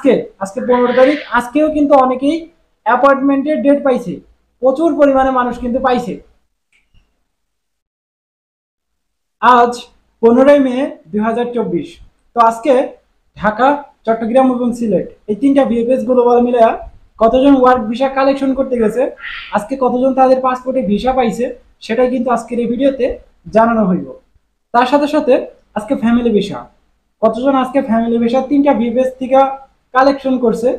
আজকে আজকে 15 তারিখ, আজকেও কিন্তু অনেকেই অ্যাপয়েন্টমেন্টের ডেট পাইছে, প্রচুর পরিমাণে মানুষ কিন্তু পাইছে। আজ 15ই মে 2024। তো আজকে ঢাকা, চট্টগ্রাম এবং সিলেট এই তিনটা ভিএফএস গ্লোবাল মিলে কতজন ওয়ার্ক ভিসা কালেকশন করতে গেছে, আজকে কতজন তাদের পাসপোর্টে ভিসা পাইছে, সেটাই কিন্তু আজকের এই ভিডিওতে জানানো হইব। তার সাথে সাথে আজকে ফ্যামিলি ভিসা, কতজন আজকে ফ্যামিলি ভিসা তিনটা ভিএফএস থেকে কালেকশন করছে,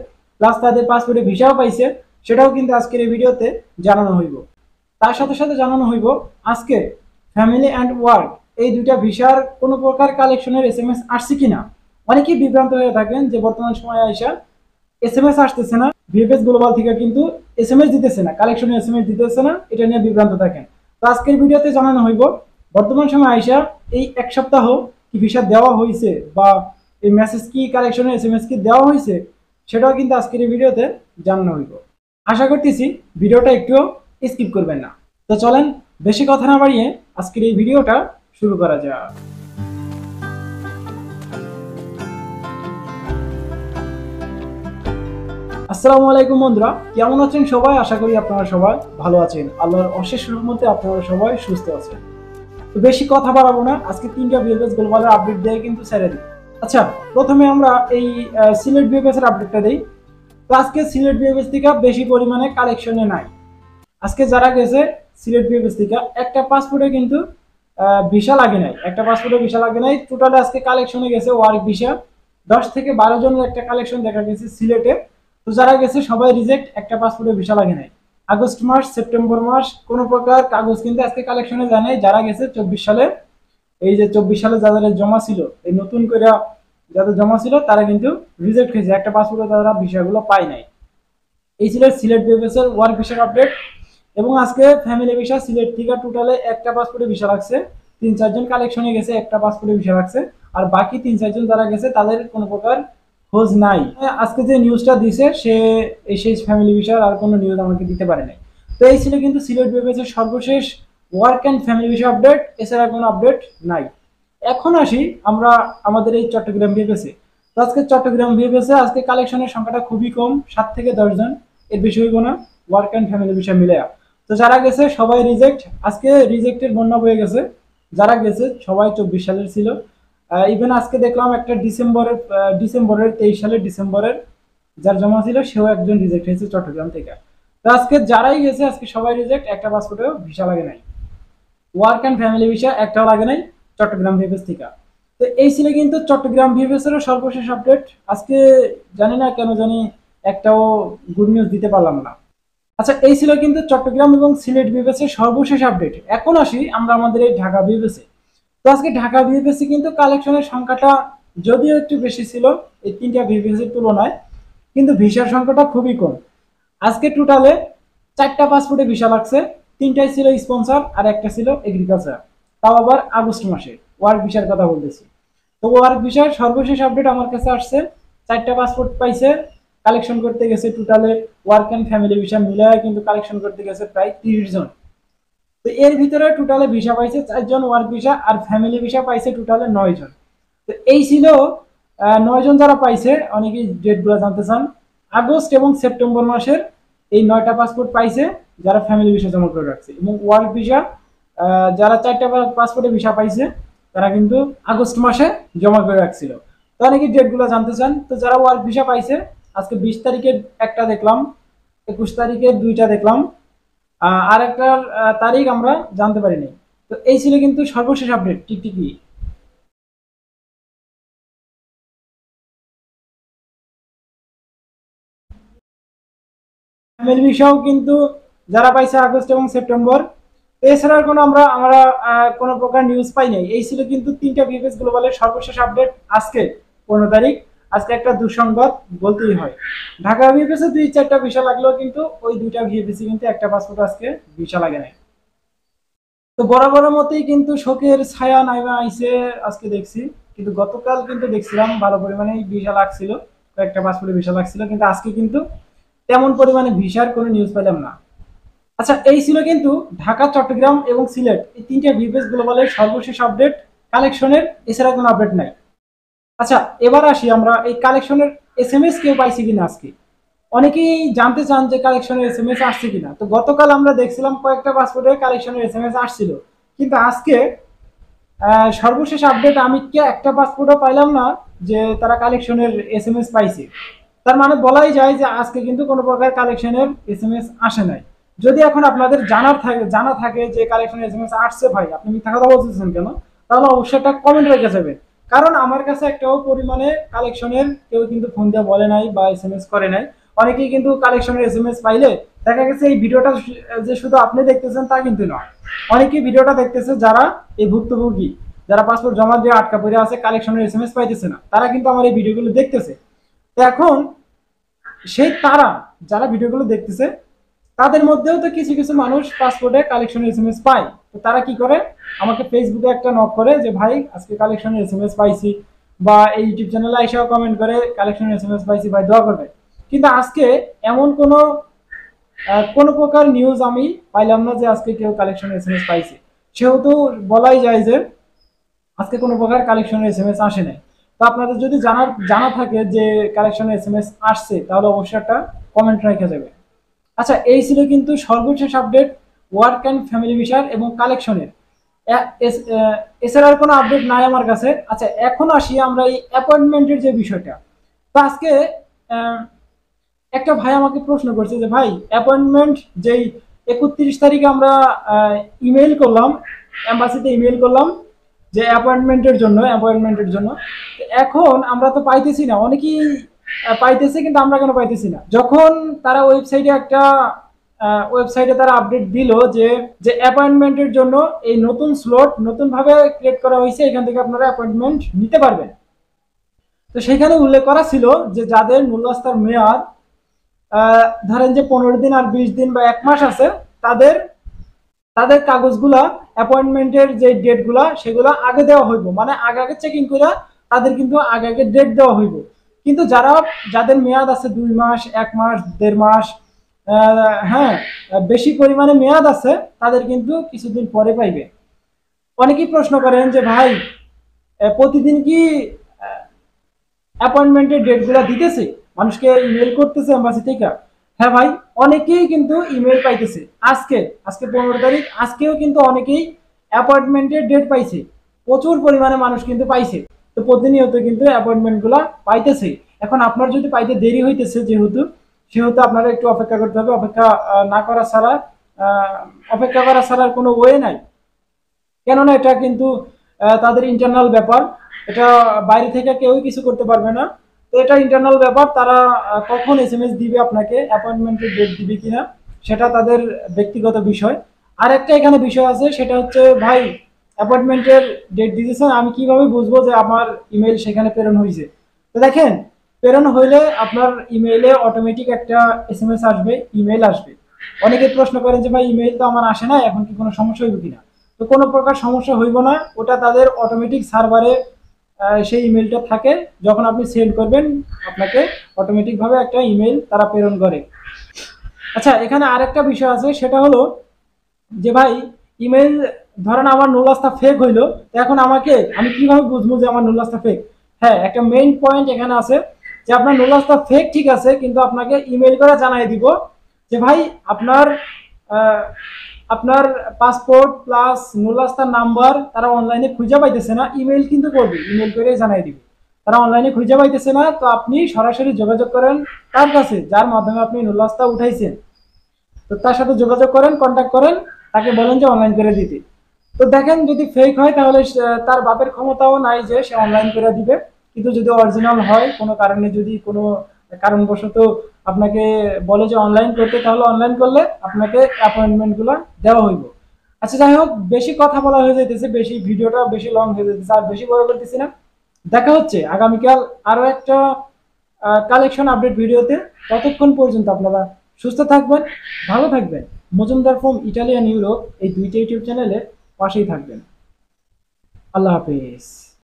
প্লাস তাদের পাসপোর্টে ভিসাও পাইছে, সেটাও কিন্তু আজকের এই ভিডিওতে জানানো হইব। তার সাথে সাথে জানানো হইব আজকে ফ্যামিলি অ্যান্ড ওয়ার্ক এই দুইটা ভিসার কোনো প্রকার কালেকশনের এসএমএস আসছে কিনা। অনেকেই বিভ্রান্ত হয়ে থাকেন যে বর্তমান সময়ে আইসা এসএমএস আসতেছে না, ভিএফএস গ্লোবাল থেকে কিন্তু এসএমএস দিতেছে না, কালেকশনের এসএমএস দিতেছে না, এটা নিয়ে বিভ্রান্ত থাকেন। তো আজকের ভিডিওতে জানানো হইব বর্তমান সময় আইসা এই এক সপ্তাহ কি ভিসা দেওয়া হয়েছে বা এই মেসেজ কি কালেকশনের এসএমএস কি দেওয়া হয়েছে, সেটাও কিন্তু আজকের এই ভিডিওতে জানানো হইব। আশা করতেছি ভিডিওটা একটু স্কিপ করবেন না। তো চলেন বেশি কথা না বাড়িয়ে আজকের এই ভিডিওটা শুরু করা যাক। আসসালামু আলাইকুম বন্ধুরা, কেমন আছেন সবাই? আশা করি আপনারা সবাই ভালো আছেন, আল্লাহর অশেষ রহমতে আপনারা সবাই সুস্থ আছেন। তো বেশি কথা বাড়াবো না, আজকে তিনটা ভিএফএস গ্লোবালের আপডেট দিয়ে কিন্তু ছেড়ে দিই। আচ্ছা, প্রথমে আমরা এই সিলেট ভিএফএস এর আপডেটটা দেই। তো আজকে সিলেট ভিএফএস থেকে বেশি পরিমাণে কালেকশনে নাই। আজকে যারা গেছে সিলেট ভিএফএস থেকে একটা পাসপোর্টে কিন্তু ভিসা লাগে নাই, একটা পাসপোর্টে ভিসা লাগে নাই। টোটালি আজকে কালেকশনে গেছে ওয়ার্ক ভিসা 10 থেকে 12 জনের একটা কালেকশন দেখা গেছে সিলেটে। তো যারা গেছে সবাই রিজেক্ট, একটা পাসপোর্টে ভিসা লাগে নাই। আগস্ট মাস, সেপ্টেম্বর মাস কোনো প্রকার কাগজ কিন্তু আজকে কালেকশনে যায় নাই। যারা গেছে 24 সালে, এই যে 24 সালে যাদের জমা ছিল, এই নতুন করে যাদের জমা ছিল তারা কিন্তু রিজেক্ট হয়েছে, একটা পাসপোর্টে তারা ভিসাগুলো পায় নাই। এই ছিল সিলেট ভিএফএস এর ওয়ার্ক ভিসার আপডেট। এবং আজকে ফ্যামিলি ভিসা সিলেট থেকে টোটালে একটা পাসপোর্টে ভিসা লাগছে, 3-4 জন কালেকশনে গেছে, একটা পাসপোর্টে ভিসা লাগছে। আর বাকি 3-4 জন যারা গেছে তাদের কোনো প্রকার খোঁজ নাই। আজকে যে নিউজটা দিছে সে সেই ফ্যামিলি ভিসার আর কোনো নিউজ আমাকে দিতে পারে নাই। তো এই ছিল কিন্তু সিলেট ভিএফএস এর সর্বশেষ work and family visa update, এছাড়া কোনো আপডেট নাই। এখন আসি আমরা আমাদের এই চট্টগ্রাম ভিএফএস এ। তো আজকে চট্টগ্রাম ভিএফএস এ আজকে কালেকশনের সংখ্যাটা খুবই কম, 7 থেকে 10 জন, এর বেশি হইব না ওয়ার্ক অ্যান্ড ফ্যামিলি ভিসা মিলে। তো যারা গেছে সবাই রিজেক্ট, আজকে রিজেক্টের বন্যা বয়ে গেছে। যারা গেছে সবাই 24 সালের ছিল। ইভেন আজকে দেখলাম একটা ডিসেম্বরের 23 সালের ডিসেম্বরের যার জমা ছিল সেও একজন রিজেক্ট হয়েছে চট্টগ্রাম থেকে। তো আজকে যারাই গেছে আজকে সবাই রিজেক্ট, একটা পাসপোর্টেও ভিসা লাগে নাই, ওয়ার্ক অ্যান্ড ফ্যামিলি ভিসা একটাও লাগে নাই চট্টগ্রাম ভিএফএস থেকে। তো এই ছিল কিন্তু চট্টগ্রাম ভিএফএস এর সর্বশেষ আপডেট। আজকে জানি না কেন জানি একটাও গুড নিউজ দিতে পারলাম না। আচ্ছা, এই ছিল কিন্তু চট্টগ্রাম এবং সিলেট ভিএফএস এর সর্বশেষ আপডেট। এখন আসি আমরা আমাদের এই ঢাকা ভিএফএস এ। তো আজকে ঢাকা ভিএফএস এ কিন্তু কালেকশনের সংখ্যাটা যদিও একটু বেশি ছিল এই তিনটা ভিএফএস এর তুলনায়, কিন্তু ভিসার সংখ্যাটা খুবই কম। আজকে টোটালে 4টা পাসপোর্টে ভিসা লাগছে, 3টাই ছিল স্পন্সর আর একটা ছিল এগ্রিকালচার, তাও আবার আগস্ট মাসে। ওয়ার্ক ভিসার কথা বলতেছি। তো ওয়ার্ক ভিসার সর্বশেষ আপডেট আমার কাছে আসছে, 4টা পাসপোর্ট পাইছে, কালেকশন করতে গেছে টোটালে ওয়ার্ক অ্যান্ড ফ্যামিলি ভিসা মিলায় কিন্তু কালেকশন করতে গেছে প্রায় 30 জন। তো এর ভিতরে টোটালে ভিসা পাইছে 4 জন ওয়ার্ক ভিসা, আর ফ্যামিলি ভিসা পাইছে টোটালে 9 জন। তো এই ছিল 9 জন যারা পাইছে। অনেকেই ডেটগুলো জানতে চান। আগস্ট এবং সেপ্টেম্বর মাসের এই 9টা পাসপোর্ট পাইছে যারা ফ্যামিলি ভিসা জমা করে রাখছে, এবং ওয়ার্ক ভিসা যারা 4টা পাসপোর্টে ভিসা পাইছে তারা কিন্তু আগস্ট মাসে জমা করে রাখছিল। তো অনেকেই ডেটগুলো জানতে চান। তো যারা ওয়ার্ক ভিসা পাইছে আজকে 20 তারিখের একটা দেখলাম, 21 তারিখের 2টা দেখলাম, আর একটা তারিখ আমরা জানতে পারিনি। তো এই ছিল কিন্তু সর্বশেষ আপডেট টিকটিকি। ফ্যামিলি ভিসাও কিন্তু যারা পাইছে আগস্ট এবং সেপ্টেম্বর। এছাড়া কোনো আমরা কোনো প্রকার নিউজ পাই নাই। এই ছিল কিন্তু তিনটা ভিএফএস গ্লোবালের সর্বশেষ আপডেট আজকে 15 তারিখ। আজকে একটা দুঃসংবাদ বলতেই হয়, ঢাকা ভিএফএস এ 2-4টা ভিসা লাগলেও কিন্তু ওই 2টা ভিএফএস কিন্তু একটা পাসপোর্ট আজকে ভিসা লাগে নাই। তো বরাবরের মতোই কিন্তু শোকের ছায়া নাইমা আইছে আজকে দেখছি। কিন্তু গতকাল কিন্তু দেখছিলাম ভালো পরিমাণে ভিসা লাগছিল, কয়েকটা পাসপোর্টে ভিসা লাগছিল, কিন্তু আজকে কিন্তু তেমন পরিমাণে ভিসার কোনো নিউজ পেলাম না। আচ্ছা, এই ছিল কিন্তু ঢাকা, চট্টগ্রাম এবং সিলেট এই তিনটা ভিএফএস গ্লোবালের সর্বশেষ আপডেট কালেকশনের, এছাড়া কোনো আপডেট নাই। আচ্ছা, এবার আসি আমরা এই কালেকশনের SMS কেউ পাইছে কিনা আজকে, অনেকেই জানতে চান যে কালেকশনের SMS আসছে কিনা। তো গতকাল আমরা দেখছিলাম কয়েকটা পাসপোর্টের কালেকশনের SMS আসছিল, কিন্তু আজকে সর্বশেষ আপডেট আমি কি একটা পাসপোর্টও পাইলাম না যে তারা কালেকশনের SMS পাইছে। তার মানে বলাই যায় যে আজকে কিন্তু কোনো প্রকার কালেকশনের SMS আসে নাই। যদি এখন আপনাদের জানা থাকে যে কালেকশনের SMS আসছে, ভাই আপনি মিথ্যা কথা বলতেছেন কেন, তাহলে অবশ্যই একটা কমেন্ট রেখে যাবেন। কারণ আমার কাছে একটাও পরিমাণে কালেকশনের কেউ কিন্তু ফোন দিয়ে বলে নাই বা SMS করে নাই। অনেকেই কিন্তু কালেকশনের SMS পাইলে দেখা গেছে এই ভিডিওটা যে শুধু আপনি দেখতেছেন তা কিন্তু নয়, অনেকেই ভিডিওটা দেখতেছে যারা এই ভুক্তভোগী, যারা পাসপোর্ট জমা দিয়ে আটকা পড়ে আছে, কালেকশনের SMS পাইতেছে না, তারা কিন্তু আমার এই ভিডিওগুলো দেখতেছে। তো এখন সেই তারা যারা ভিডিওগুলো দেখতেছে তাদের মধ্যেও তো কিছু কিছু মানুষ পাসপোর্টে কালেকশনের SMS পায়। তো তারা কি করে, আমাকে ফেসবুকে একটা নক করে যে ভাই আজকে কালেকশনের SMS পাইছি, বা এই ইউটিউব চ্যানেলে এসেও কমেন্ট করে কালেকশনের SMS পাইছি ভাই দোয়া করবে। কিন্তু আজকে এমন কোনো প্রকার নিউজ আমি পাইলাম না যে আজকে কেউ কালেকশনের SMS পাইছে। সেহেতু বলাই যায় যে আজকে কোনো প্রকার কালেকশনের SMS আসে নাই। তো আপনাদের যদি জানা থাকে যে কালেকশনের SMS আসছে, তাহলে অবশ্যই একটা কমেন্ট রেখে যাবে। আচ্ছা, এই ছিল কিন্তু সর্বশেষ আপডেট ওয়ার্ক অ্যান্ড ফ্যামিলি ভিসার এবং কালেকশনের। এছাড়া আর কোনো আপডেট নাই আমার কাছে। আচ্ছা, এখন আসি আমরা এই অ্যাপয়েন্টমেন্টের যে বিষয়টা। তো আজকে একটা ভাই আমাকে প্রশ্ন করছে যে ভাই অ্যাপয়েন্টমেন্ট যেই 31 তারিখে আমরা ইমেইল করলাম, এম্বাসিতে ইমেইল করলাম যে অ্যাপয়েন্টমেন্টের জন্য, এখন আমরা তো পাইতেছি না। অনেকেই পাইতেছে, কিন্তু আমরা কেন পাইতেছি না? যখন তারা ওয়েবসাইটে তারা আপডেট দিল যে যে অ্যাপয়েন্টমেন্টের জন্য এই নতুন স্লট নতুন ভাবে ক্রিয়েট করা হয়েছে, এখান থেকে আপনারা অ্যাপয়েন্টমেন্ট নিতে পারবেন। তো সেখানে উল্লেখ করা ছিল যে যাদের নুল্লাস্তার মেয়াদ ধরেন যে 15 দিন আর 20 দিন বা 1 মাস আছে, তাদের কাগজগুলা অ্যাপয়েন্টমেন্টের যে ডেটগুলা সেগুলো আগে দেওয়া হইব, মানে আগে চেকিং করে তাদের কিন্তু আগে ডেট দেওয়া হইব। কিন্তু যাদের মেয়াদ আছে 2 মাস, 1 মাস, 1.5 মাস, হ্যাঁ বেশি পরিমাণে মেয়াদ আছে, তাদের কিন্তু কিছুদিন পরে পাইবে। অনেকেই প্রশ্ন করেন যে ভাই প্রতিদিন কি অ্যাপয়েন্টমেন্টের ডেটগুলো দিতেছে, মানুষকে ইমেল করতেছে এম্বাসি থেকে? হ্যাঁ ভাই, অনেকেই কিন্তু ইমেল পাইতেছে। আজকে 15 তারিখ, আজকেও কিন্তু অনেকেই অ্যাপয়েন্টমেন্টের ডেট পাইছে, প্রচুর পরিমাণে মানুষ কিন্তু পাইছে। তো প্রতিনিয়ত কিন্তু অ্যাপয়েন্টমেন্টগুলো পাইতেছে। এখন আপনার যদি পাইতে দেরি হইতেছে সেহেতু আপনারা একটু অপেক্ষা করতে হবে। অপেক্ষা করা ছাড়া কোনো ওয়ে নাই। কেননা এটা কিন্তু তাদের ইন্টারনাল ব্যাপার, এটা বাইরে থেকে কেউই কিছু করতে পারবে না। তো এটা ইন্টারনাল ব্যাপার, তারা কখন SMS দিবে আপনাকে, অ্যাপয়েন্টমেন্টের ডেট দিবে কিনা, সেটা তাদের ব্যক্তিগত বিষয়। আর একটা এখানে বিষয় আছে, সেটা হচ্ছে ভাই অ্যাপয়েন্টমেন্টের ডেট দিতেছেন, আমি কিভাবে বুঝবো যে আমার ইমেল সেখানে প্রেরণ হয়েছে? তো দেখেন, প্রেরণ হইলে আপনার ইমেইলে অটোমেটিক একটা SMS আসবে, ইমেল আসবে। অনেকে প্রশ্ন করেন যে ভাই ইমেইল তো আমার আসে না, এখন কি কোনো সমস্যা হইব কিনা? তো কোনো প্রকার সমস্যা হইব না, ওটা তাদের অটোমেটিক সার্ভারে সেই ইমেলটা থাকে। যখন আপনি সেন্ড করবেন, আপনাকে অটোমেটিক ভাবে একটা ইমেল তারা প্রেরণ করে। আচ্ছা, এখানে আরেকটা বিষয় আছে, সেটা হলো যে ভাই ইমেল ধরেন আমার নুল্লাস্তা ফেক হইলো, তো এখন আমি কিভাবে বুঝবো যে আমার নুল্লাস্তা ফেক? হ্যাঁ, একটা মেইন পয়েন্ট এখানে আছে যে আপনার নুল্লাস্তা ফেক ঠিক আছে, কিন্তু আপনাকে ইমেল করে জানাই দিব যে ভাই আপনার পাসপোর্ট প্লাস নুল্লাস্তার নাম্বার তারা অনলাইনে খুঁজে পাইতেছে না। ইমেল কিন্তু করবে, ইমেল করে জানাই দিবে তারা অনলাইনে খুঁজে পাইতেছে না। তো আপনি সরাসরি যোগাযোগ করেন তার কাছে, যার মাধ্যমে আপনি নুল্লাস্তা উঠাইছেন। তো তার সাথে যোগাযোগ করেন, কন্ট্যাক্ট করেন, তাকে বলেন যে অনলাইন করে দিতে। তো দেখেন যদি ফেক হয় তাহলে তার বাপের ক্ষমতাও নাই যে সে অনলাইন করে দিবে। কিন্তু যদি অরিজিনাল হয়, কোনো কারণে যদি কোনো কারণবশত আপনাকে বলে যে অনলাইন করতে, তাহলে অনলাইন করলে আপনাকে অ্যাপয়েন্টমেন্টগুলো দেওয়া হইব। আচ্ছা, যাই হোক, বেশি কথা বলা হয়ে যাইতেছে, ভিডিওটা বেশি লং হয়ে যাইতেছে, আর বেশি বড় করতেছি না। দেখা হচ্ছে আগামীকাল আরো একটা কালেকশন আপডেট ভিডিওতে। ততক্ষণ পর্যন্ত আপনারা সুস্থ থাকবেন, ভালো থাকবেন। মজুমদার ফ্রম ইটালিয়ান ইউরোপ এই দুইটা ইউটিউব চ্যানেলে পাশেই থাকবেন। আল্লাহ হাফেজ।